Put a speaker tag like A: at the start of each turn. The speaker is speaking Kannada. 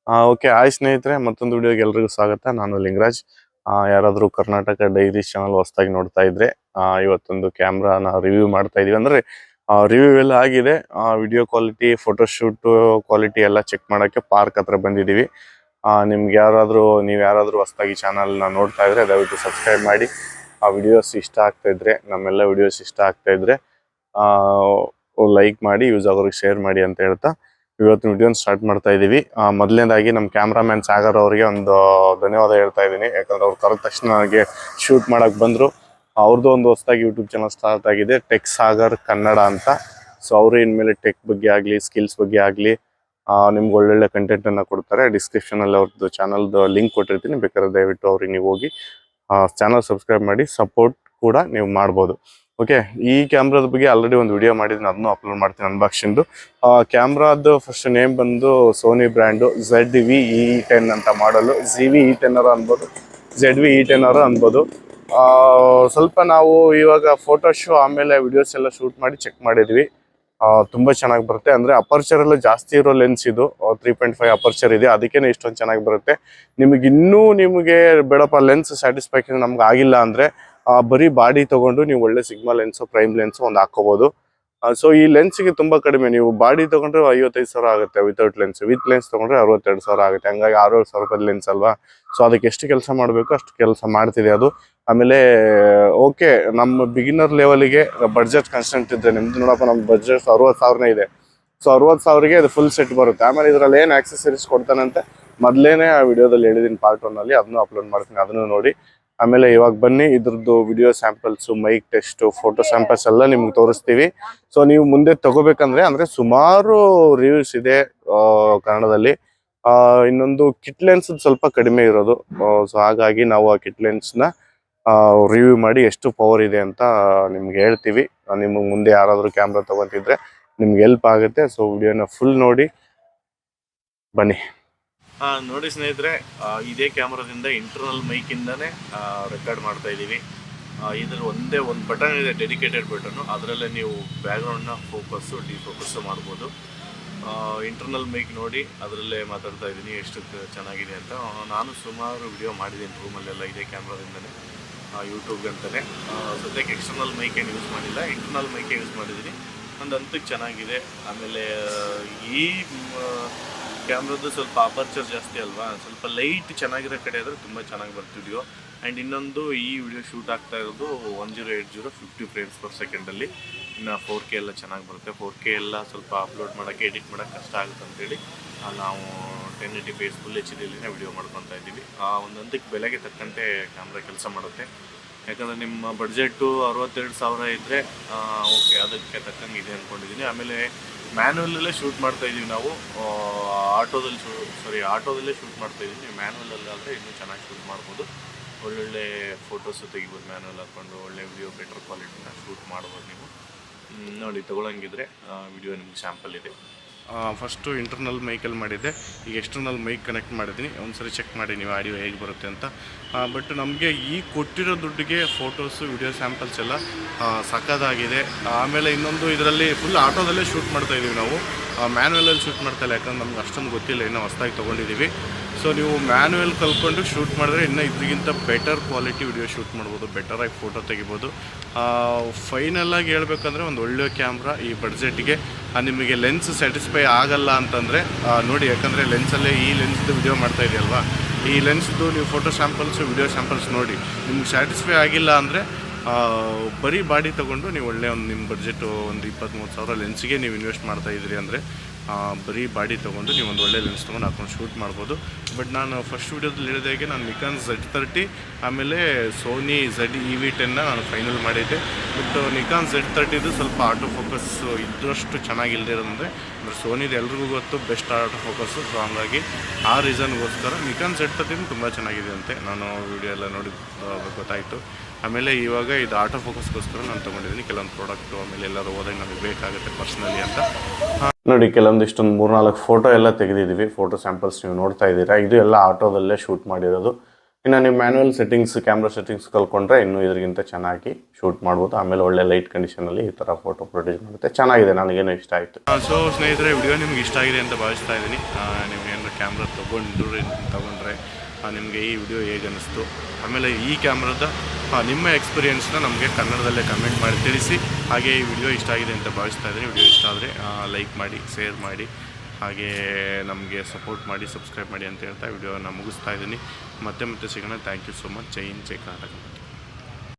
A: ಓಕೆ, ಹಾಯ್ ಸ್ನೇಹಿತರೆ, ಮತ್ತೊಂದು ವಿಡಿಯೋಗೆ ಎಲ್ರಿಗೂ ಸ್ವಾಗತ. ನಾನು ಲಿಂಗರಾಜ್. ಯಾರಾದರೂ ಕರ್ನಾಟಕ ಡೈರೀಸ್ ಚಾನಲ್ ಹೊಸದಾಗಿ ನೋಡ್ತಾ ಇದ್ರೆ ಇವತ್ತೊಂದು ಕ್ಯಾಮ್ರಾನ ರಿವ್ಯೂ ಮಾಡ್ತಾ ಇದೀವಿ. ಅಂದ್ರೆ ರಿವ್ಯೂ ಎಲ್ಲ ಆಗಿದೆ. ವಿಡಿಯೋ ಕ್ವಾಲಿಟಿ, ಫೋಟೋಶೂಟ್ ಕ್ವಾಲಿಟಿ ಎಲ್ಲ ಚೆಕ್ ಮಾಡೋಕ್ಕೆ ಪಾರ್ಕ್ ಹತ್ರ ಬಂದಿದ್ದೀವಿ. ನೀವು ಯಾರಾದರೂ ಹೊಸದಾಗಿ ಚಾನಲ್ನ ನೋಡ್ತಾ ಇದ್ರೆ ದಯವಿಟ್ಟು ಸಬ್ಸ್ಕ್ರೈಬ್ ಮಾಡಿ. ವಿಡಿಯೋಸ್ ಇಷ್ಟ ಆಗ್ತಾ ಇದ್ರೆ, ನಮ್ಮೆಲ್ಲ ವಿಡಿಯೋಸ್ ಇಷ್ಟ ಆಗ್ತಾ ಇದ್ರೆ ಲೈಕ್ ಮಾಡಿ, ಯೂಸ್ ಆಗೋರಿಗೆ ಶೇರ್ ಮಾಡಿ ಅಂತ ಹೇಳ್ತಾ ಇವತ್ತಿನ ವಿಡಿಯೋನ ಸ್ಟಾರ್ಟ್ ಮಾಡ್ತಾ ಇದೀವಿ. ಮೊದಲನೇದಾಗಿ ನಮ್ಮ ಕ್ಯಾಮ್ರಾಮ್ಯಾನ್ ಸಾಗರ್ ಅವರಿಗೆ ಒಂದು ಧನ್ಯವಾದ ಹೇಳ್ತಾ ಇದ್ದೀನಿ. ಯಾಕಂದ್ರೆ ಅವ್ರು ಕರೆದ ತಕ್ಷಣ ನನಗೆ ಶೂಟ್ ಮಾಡಕ್ ಬಂದ್ರು. ಅವ್ರದ್ದು ಒಂದು ಹೊಸದಾಗಿ ಯೂಟ್ಯೂಬ್ ಚಾನಲ್ ಸ್ಟಾರ್ಟ್ ಆಗಿದೆ, ಟೆಕ್ ಸಾಗರ್ ಕನ್ನಡ ಅಂತ. ಸೊ ಅವರು ಇನ್ಮೇಲೆ ಟೆಕ್ ಬಗ್ಗೆ ಆಗಲಿ, ಸ್ಕಿಲ್ಸ್ ಬಗ್ಗೆ ಆಗಲಿ ನಿಮ್ಗೆ ಒಳ್ಳೊಳ್ಳೆ ಕಂಟೆಂಟ್ ಅನ್ನ ಕೊಡ್ತಾರೆ. ಡಿಸ್ಕ್ರಿಪ್ಷನ್ ಅಲ್ಲಿ ಅವ್ರದ್ದು ಚಾನಲ್ದು ಲಿಂಕ್ ಕೊಟ್ಟಿರ್ತೀನಿ, ಬೇಕಾದ್ರೆ ದಯವಿಟ್ಟು ಅವ್ರಿಗೆ ನೀವು ಹೋಗಿ ಚಾನಲ್ ಸಬ್ಸ್ಕ್ರೈಬ್ ಮಾಡಿ, ಸಪೋರ್ಟ್ ಕೂಡ ನೀವು ಮಾಡ್ಬೋದು. ಓಕೆ, ಈ ಕ್ಯಾಮ್ರಾದ ಬಗ್ಗೆ ಆಲ್ರೆಡಿ ಒಂದು ವಿಡಿಯೋ ಮಾಡಿದ್ದೀನಿ, ಅದನ್ನು ಅಪ್ಲೋಡ್ ಮಾಡ್ತೀನಿ ಅನ್ಬಾಕ್ಸಿಂದು. ಕ್ಯಾಮ್ರಾದ ಫಸ್ಟ್ ನೇಮ್ ಬಂದು ಸೋನಿ ಬ್ರ್ಯಾಂಡು ZV-E10 ಅಂತ ಮಾಡಲು. ZV-E10 ಅನ್ಬೋದು, ZV-E10 ಅನ್ಬೋದು. ಸ್ವಲ್ಪ ನಾವು ಇವಾಗ ಫೋಟೋಶು ಆಮೇಲೆ ವಿಡಿಯೋಸ್ ಎಲ್ಲ ಶೂಟ್ ಮಾಡಿ ಚೆಕ್ ಮಾಡಿದ್ವಿ. ತುಂಬ ಚೆನ್ನಾಗಿ ಬರುತ್ತೆ. ಅಂದರೆ ಅಪರ್ಚರ್ ಎಲ್ಲ ಜಾಸ್ತಿ ಇರೋ ಲೆನ್ಸ್ ಇದು, 3.5 ಅಪರ್ಚರ್ ಇದೆ, ಅದಕ್ಕೇನೆ ಇಷ್ಟೊಂದು ಚೆನ್ನಾಗಿ ಬರುತ್ತೆ. ನಿಮಗೆ ಬೇಡಪ್ಪ ಲೆನ್ಸ್ ಸ್ಯಾಟಿಸ್ಫ್ಯಾಕ್ಷನ್ ನಮ್ಗೆ ಆಗಿಲ್ಲ ಅಂದರೆ ಬರೀ ಬಾಡಿ ತಗೊಂಡು ನೀವು ಒಳ್ಳೆ ಸಿಗ್ಮಾ ಲೆನ್ಸು, ಪ್ರೈಮ್ ಲೆನ್ಸು ಒಂದು ಹಾಕೋಬಹುದು. ಸೊ ಈ ಲೆನ್ಸ್ಗೆ ತುಂಬ ಕಡಿಮೆ. ನೀವು ಬಾಡಿ ತಗೊಂಡ್ರೆ 55,000 ಆಗುತ್ತೆ ವಿತೌಟ್ ಲೆನ್ಸ್, ವಿತ್ ಲೆನ್ಸ್ ತಗೊಂಡ್ರೆ 62,000 ಆಗುತ್ತೆ. ಹಂಗಾಗಿ 6,000 ರೂಪಾಯಿ ಲೆನ್ಸ್ ಅಲ್ವಾ. ಸೊ ಅದಕ್ಕೆ ಎಷ್ಟು ಕೆಲಸ ಮಾಡಬೇಕು ಅಷ್ಟು ಕೆಲಸ ಮಾಡ್ತಿದೆ ಅದು. ಆಮೇಲೆ ಓಕೆ, ನಮ್ಮ ಬಿಗಿನರ್ ಲೆವೆಲ್ಗೆ ಬಡ್ಜೆಟ್ ಕನ್ಸ್ಟೆಂಟ್ ಇದ್ರೆ, ನಿಮ್ದು ನೋಡಪ್ಪ ನಮ್ಮ ಬಡ್ಜೆಟ್ 60,000 ಇದೆ. ಸೊ 60,000ಗೆ ಅದು ಫುಲ್ ಸೆಟ್ ಬರುತ್ತೆ. ಆಮೇಲೆ ಇದರಲ್ಲಿ ಏನು ಆಕ್ಸೆಸರೀಸ್ ಕೊಡ್ತಾನಂತೆ ಮೊದಲೇನೆ ಆ ವಿಡಿಯೋದಲ್ಲಿ ಹೇಳಿದ್ದೀನಿ, ಪಾರ್ಟ್ 1 ಅಲ್ಲಿ. ಅದನ್ನು ಅಪ್ಲೋಡ್ ಮಾಡ್ತೀನಿ, ಅದನ್ನು ನೋಡಿ. ಆಮೇಲೆ ಇವಾಗ ಬನ್ನಿ, ಇದ್ರದ್ದು video samples, mic test, photo samples ಎಲ್ಲ ನಿಮ್ಗೆ ತೋರಿಸ್ತೀವಿ. ಸೊ ನೀವು ಮುಂದೆ ತಗೋಬೇಕಂದ್ರೆ, ಅಂದ್ರೆ ಸುಮಾರು ರಿವ್ಯೂಸ್ ಇದೆ ಕನ್ನಡದಲ್ಲಿ. ಇನ್ನೊಂದು ಕಿಟ್ ಲೆನ್ಸ್ ಸ್ವಲ್ಪ ಕಡಿಮೆ ಇರೋದು. ಸೊ ಹಾಗಾಗಿ ನಾವು ಆ ಕಿಟ್ ಲೆನ್ಸ್ನ ರಿವ್ಯೂ ಮಾಡಿ ಎಷ್ಟು ಪವರ್ ಇದೆ ಅಂತ ನಿಮ್ಗೆ ಹೇಳ್ತೀವಿ. ನಿಮಗೆ ಮುಂದೆ ಯಾರಾದರೂ ಕ್ಯಾಮ್ರಾ ತಗೋತಿದ್ರೆ ನಿಮ್ಗೆ ಹೆಲ್ಪ್ ಆಗುತ್ತೆ. ಸೊ ವಿಡಿಯೋನ ಫುಲ್ ನೋಡಿ ಬನ್ನಿ. ನೋಡಿ ಸ್ನೇಹಿತರೆ, ಇದೇ ಕ್ಯಾಮ್ರಾದಿಂದ ಇಂಟರ್ನಲ್ ಮೈಕಿಂದಾನೇ ರೆಕಾರ್ಡ್ ಮಾಡ್ತಾ ಇದ್ದೀವಿ. ಇದ್ರಲ್ಲಿ ಒಂದೇ ಒಂದು ಬಟನ್ ಇದೆ, ಡೆಡಿಕೇಟೆಡ್ ಬಟನ್ನು. ಅದರಲ್ಲೇ ನೀವು ಬ್ಯಾಕ್ಗ್ರೌಂಡ್ನ ಫೋಕಸ್ಸು, ಡಿಫೋಕಸ್ಸು ಮಾಡ್ಬೋದು. ಇಂಟರ್ನಲ್ ಮೈಕ್ ನೋಡಿ ಅದರಲ್ಲೇ ಮಾತಾಡ್ತಾ ಇದ್ದೀನಿ ಎಷ್ಟು ಚೆನ್ನಾಗಿದೆ ಅಂತ. ನಾನು ಸುಮಾರು ವಿಡಿಯೋ ಮಾಡಿದ್ದೀನಿ ರೂಮಲ್ಲೆಲ್ಲ ಇದೇ ಕ್ಯಾಮ್ರಾದಿಂದನೇ, ಯೂಟ್ಯೂಬ್ಗೆ ಅಂತಲೇ. ಸದ್ಯಕ್ಕೆ ಎಕ್ಸ್ಟರ್ನಲ್ ಮೈಕ್ ಏನು ಯೂಸ್ ಮಾಡಿಲ್ಲ, ಇಂಟರ್ನಲ್ ಮೈಕೇ ಯೂಸ್ ಮಾಡಿದ್ದೀನಿ. ಒಂದು ಹಂತಕ್ಕೆ ಚೆನ್ನಾಗಿದೆ. ಆಮೇಲೆ ಈ ಕ್ಯಾಮ್ರದ್ದು ಸ್ವಲ್ಪ ಅಪರ್ಚರ್ ಜಾಸ್ತಿ ಅಲ್ವಾ, ಸ್ವಲ್ಪ ಲೈಟ್ ಚೆನ್ನಾಗಿರೋ ಕಡೆ ಆದರೆ ತುಂಬ ಚೆನ್ನಾಗಿ ಬರುತ್ತೆ ವಿಡಿಯೋ. ಆ್ಯಂಡ್ ಇನ್ನೊಂದು, ಈ ವಿಡಿಯೋ ಶೂಟ್ ಆಗ್ತಾ ಇರೋದು 1080 50 ಫ್ರೇಮ್ಸ್ ಪರ್ ಸೆಕೆಂಡಲ್ಲಿ. ಇನ್ನು 4K ಎಲ್ಲ ಚೆನ್ನಾಗಿ ಬರುತ್ತೆ. 4K ಎಲ್ಲ ಸ್ವಲ್ಪ ಅಪ್ಲೋಡ್ ಮಾಡೋಕ್ಕೆ, ಎಡಿಟ್ ಮಾಡೋಕ್ಕೆ ಕಷ್ಟ ಆಗುತ್ತೆ ಅಂತೇಳಿ ನಾವು 1080p ಫುಲ್ HD ವಿಡಿಯೋ ಮಾಡ್ಕೊತಾ ಇದ್ದೀವಿ. ಒಂದು ಹಂತಕ್ಕೆ ಬೆಲೆಗೆ ತಕ್ಕಂತೆ ಕ್ಯಾಮ್ರಾ ಕೆಲಸ ಮಾಡುತ್ತೆ. ಯಾಕಂದರೆ ನಿಮ್ಮ ಬಡ್ಜೆಟ್ಟು 62,000 ಇದ್ದರೆ ಓಕೆ, ಅದಕ್ಕೆ ತಕ್ಕಂಗೆ ಇದೆ ಅಂದ್ಕೊಂಡಿದ್ದೀನಿ. ಆಮೇಲೆ ಮ್ಯಾನ್ಯಲಲ್ಲೇ ಶೂಟ್ ಮಾಡ್ತಾಯಿದ್ದೀವಿ ನಾವು. ಆಟೋದಲ್ಲೇ ಶೂಟ್ ಮಾಡ್ತಾಯಿದ್ದೀನಿ. ಮ್ಯಾನ್ಯಲಲ್ಲಿ ಆದರೆ ಇನ್ನೂ ಚೆನ್ನಾಗಿ ಶೂಟ್ ಮಾಡ್ಬೋದು. ಒಳ್ಳೊಳ್ಳೆ ಫೋಟೋಸು ತೆಗಿಬೋದು ಮ್ಯಾನ್ಯಲ್ ಹಾಕ್ಕೊಂಡು. ಒಳ್ಳೆ ವಿಡಿಯೋ, ಬೆಟರ್ ಕ್ವಾಲಿಟಿನ ಶೂಟ್ ಮಾಡ್ಬೋದು ನೀವು. ನೋಡಿ, ತೊಗೊಳಂಗಿದ್ರೆ ವಿಡಿಯೋ ನಿಮ್ಗೆ ಸ್ಯಾಂಪಲ್ ಇದೆ. ಫಸ್ಟು ಇಂಟರ್ನಲ್ ಮೈಕಲ್ಲಿ ಮಾಡಿದ್ದೆ, ಈಗ ಎಕ್ಸ್ಟರ್ನಲ್ ಮೈಕ್ ಕನೆಕ್ಟ್ ಮಾಡಿದ್ದೀನಿ. ಒಂದ್ಸರಿ ಚೆಕ್ ಮಾಡಿ ನೀವು ಆಡಿಯೋ ಹೇಗೆ ಬರುತ್ತೆ ಅಂತ. ಬಟ್ ನಮಗೆ ಈ ಕೊಟ್ಟಿರೋ ದುಡ್ಡಿಗೆ ಫೋಟೋಸು, ವಿಡಿಯೋ ಸ್ಯಾಂಪಲ್ಸ್ ಎಲ್ಲ ಸಕ್ಕದಾಗಿದೆ. ಆಮೇಲೆ ಇನ್ನೊಂದು, ಇದರಲ್ಲಿ ಫುಲ್ ಆಟೋದಲ್ಲೇ ಶೂಟ್ ಮಾಡ್ತಾಯಿದ್ದೀವಿ ನಾವು, ಮ್ಯಾನ್ಯಲಲ್ಲಿ ಶೂಟ್ ಮಾಡ್ತಾಯಿಲ್ಲ. ಯಾಕಂದ್ರೆ ನಮ್ಗೆ ಅಷ್ಟೊಂದು ಗೊತ್ತಿಲ್ಲ, ಇನ್ನೂ ಹೊಸದಾಗಿ ತೊಗೊಂಡಿದ್ದೀವಿ. ಸೊ ನೀವು ಮ್ಯಾನ್ಯಲ್ ಕಲ್ತ್ಕೊಂಡು ಶೂಟ್ ಮಾಡಿದ್ರೆ ಇನ್ನೂ ಇದಕ್ಕಿಂತ ಬೆಟರ್ ಕ್ವಾಲಿಟಿ ವಿಡಿಯೋ ಶೂಟ್ ಮಾಡ್ಬೋದು, ಬೆಟರಾಗಿ ಫೋಟೋ ತೆಗಿಬೋದು. ಫೈನಲಾಗಿ ಹೇಳ್ಬೇಕಂದ್ರೆ ಒಂದು ಒಳ್ಳೆ ಕ್ಯಾಮ್ರಾ ಈ ಬಡ್ಜೆಟ್ಗೆ. ನಿಮಗೆ ಲೆನ್ಸ್ ಸ್ಯಾಟಿಸ್ಫೈ ಆಗಲ್ಲ ಅಂತಂದರೆ ನೋಡಿ, ಯಾಕಂದರೆ ಲೆನ್ಸಲ್ಲೇ ಈ ಲೆನ್ಸ್ದು ವಿಡಿಯೋ ಮಾಡ್ತಾ ಇದೆಯಲ್ವಾ, ಈ ಲೆನ್ಸ್ದು ನೀವು ಫೋಟೋ ಸ್ಯಾಂಪಲ್ಸು, ವಿಡಿಯೋ ಸ್ಯಾಂಪಲ್ಸ್ ನೋಡಿ. ನಿಮ್ಗೆ ಸ್ಯಾಟಿಸ್ಫೈ ಆಗಿಲ್ಲ ಅಂದರೆ ಬರೀ ಬಾಡಿ ತೊಗೊಂಡು ನೀವು ಒಳ್ಳೆ ಒಂದು, ನಿಮ್ಮ ಬಡ್ಜೆಟು ಒಂದು 23,000 ಲೆನ್ಸಿಗೆ ನೀವು ಇನ್ವೆಸ್ಟ್ ಮಾಡ್ತಾಯಿದ್ರಿ ಅಂದರೆ ಬರೀ ಬಾಡಿ ತೊಗೊಂಡು ನೀವು ಒಂದು ಒಳ್ಳೆ ಲೆನ್ಸ್ ತೊಗೊಂಡು ಹಾಕೊಂಡು ಶೂಟ್ ಮಾಡ್ಬೋದು. ಬಟ್ ನಾನು ಫಸ್ಟ್ ವೀಡಿಯೋದಲ್ಲಿ ಹೇಳಿದಾಗೆ ನಾನು ನಿಕಾನ್ Z30 ಆಮೇಲೆ ಸೋನಿ ZV-10 ನಾನು ಫೈನಲ್ ಮಾಡಿದ್ದೆ. ಬಟ್ ನಿಕಾನ್ Z30 ಸ್ವಲ್ಪ ಆಟೋ ಫೋಕಸ್ ಇದ್ದಷ್ಟು ಚೆನ್ನಾಗಿಲ್ಲದೆ ಇರೋದಂದರೆ, ಸೋನಿದು ಎಲ್ರಿಗೂ ಗೊತ್ತು ಬೆಸ್ಟ್ ಆಟೋ ಫೋಕಸ್ಸು. ಸೊ ಹಂಗಾಗಿ ಆ ರೀಸನ್ಗೋಸ್ಕರ ನಿಕಾನ್ Z30 ತುಂಬ ಚೆನ್ನಾಗಿದೆ ಅಂತೆ, ನಾನು ವಿಡಿಯೋ ಎಲ್ಲ ನೋಡಿ ಗೊತ್ತಾಯಿತು. ಆಮೇಲೆ ಇವಾಗ ಇದು ಆಟೋ ಫೋಕಸ್ಗೋಸ್ಕರ ನಾನು ತೊಗೊಂಡಿದ್ದೀನಿ ಕೆಲವೊಂದು ಪ್ರಾಡಕ್ಟು. ಆಮೇಲೆ ಎಲ್ಲರೂ ಹೋದಾಗ ನಮಗೆ ಬೇಕಾಗುತ್ತೆ ಪರ್ಸ್ನಲಿ ಅಂತ ನೋಡಿ, ಕೆಲವೊಂದಿಷ್ಟೊಂದು 3-4 ಫೋಟೋ ಎಲ್ಲ ತೆಗೆದಿದ್ದೀವಿ. ಫೋಟೋ ಸ್ಯಾಂಪಲ್ಸ್ ನೀವು ನೋಡ್ತಾ ಇದ್ದೀರಾ. ಇದು ಎಲ್ಲ ಆಟೋದಲ್ಲೇ ಶೂಟ್ ಮಾಡಿರೋದು. ಇನ್ನು ನೀವು ಮ್ಯಾನ್ಯಲ್ ಸೆಟ್ಟಿಂಗ್ಸ್, ಕ್ಯಾಮ್ರಾ ಸೆಟ್ಟಿಂಗ್ಸ್ ಕಲ್ತ್ಕೊಂಡ್ರೆ ಇನ್ನೂ ಇದಕ್ಕಿಂತ ಚೆನ್ನಾಗಿ ಶೂಟ್ ಮಾಡ್ಬೋದು. ಆಮೇಲೆ ಒಳ್ಳೆ ಲೈಟ್ ಕಂಡೀಷನಲ್ಲಿ ಈ ಥರ ಫೋಟೋ ಪ್ರೊಡ್ಯೂಸ್ ಮಾಡುತ್ತೆ. ಚೆನ್ನಾಗಿದೆ, ನನಗೇನು ಇಷ್ಟ ಆಯಿತು. ಸೊ ಸ್ನೇಹಿತರೆ, ವಿಡಿಯೋ ನಿಮ್ಗೆ ಇಷ್ಟ ಆಗಿದೆ ಅಂತ ಭಾವಿಸ್ತಾ ಇದ್ದೀನಿ. ನೀವು ಏನಾದ್ರು ಕ್ಯಾಮ್ರಾ ತೊಗೊಂಡ್ರೆ ನಿಮಗೆ ಈ ವಿಡಿಯೋ ಹೇಗೆ ಅನ್ನಿಸ್ತು, ಆಮೇಲೆ ಈ ಕ್ಯಾಮ್ರಾದ ನಿಮ್ಮ ಎಕ್ಸ್ಪೀರಿಯೆನ್ಸ್ನ ನಮಗೆ ಕನ್ನಡದಲ್ಲೇ ಕಮೆಂಟ್ ಮಾಡಿ ತಿಳಿಸಿ. ಹಾಗೆ ಈ ವಿಡಿಯೋ ಇಷ್ಟ ಆಗಿದೆ ಅಂತ ಭಾವಿಸ್ತಾ ಇದ್ದೀನಿ. ವಿಡಿಯೋ ಇಷ್ಟ ಆದರೆ ಲೈಕ್ ಮಾಡಿ, ಶೇರ್ ಮಾಡಿ, ಹಾಗೆ ನಮಗೆ ಸಪೋರ್ಟ್ ಮಾಡಿ, ಸಬ್ಸ್ಕ್ರೈಬ್ ಮಾಡಿ ಅಂತ ಹೇಳ್ತಾ ವಿಡಿಯೋನ ಮುಗಿಸ್ತಾ ಇದ್ದೀನಿ. ಮತ್ತೆ ಸಿಗೋಣ. Thank you so much. Jai Hind, Jai Karnataka.